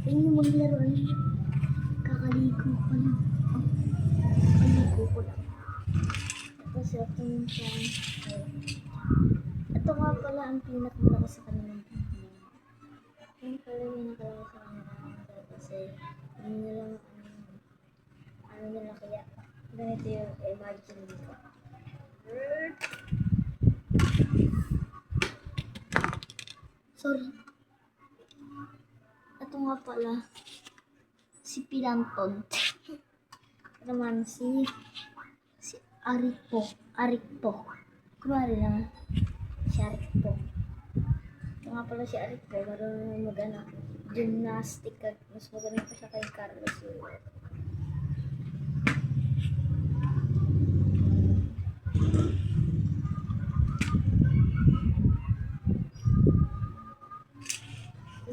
Ayun yung maglaro. Kakaligo ko lang. Oh, kakaligo ko lang. Tapos ito yung plan. Ito nga pala ang pinakamalakas sa kanilang video. Yung pala yung nakalala sa kanila. Kasi hindi nila ano nila kaya ganito yung imagine dito. Sorry. Ito nga pala si Pilanton. Naman si Arikpo. Kumari lang si Arikpo. Ito nga pala si Arikpo. Marunong mag gymnastic. Mas magaling pa siya kay Carlos.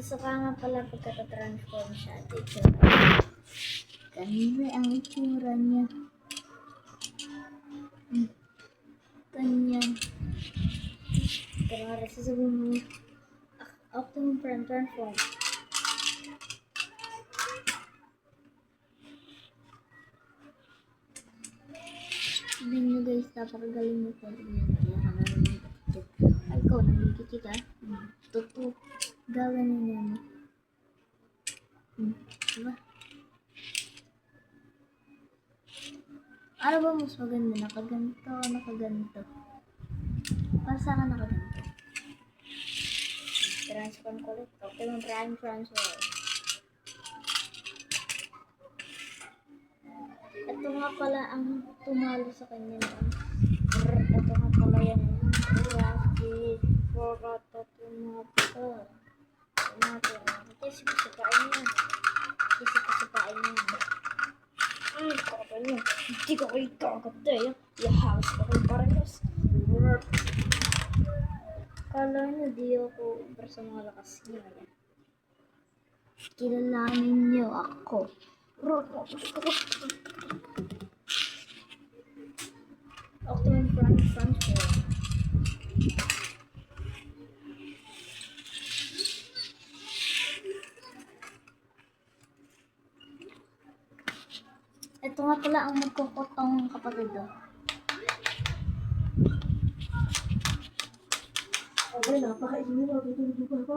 Saka nga pala pagkatatransform siya dito. Ganito ang itsura niya. Ganyan. Kaya sasabihin mo, Optimum Prime Transform. Sabihin nyo guys, napakagaling mo po. Ay, ikaw, nangigit ka? Totoo. Gawin nyo yan. Diba? Ano ba mas maganda? Nakaganto o nakaganto? Para sa akin nakaganto. Transform ko ulit. Okay, yung prime transform. Ito nga pala ang tumalo sa kanya. Ito nga pala yan. Rocky, Forata, Tumato. Kasi sipain niya. Kapal niya. Hindi ko kayo kakatay. Ihawis ko kayo parehas. Kala niyo di ako personal lakas niya. Kilalanin niyo ako. Optimum Prime Transform. Ito nga pala ang magkukotong kapatid do. Okay, napakainin mo. Tutulog pa ako.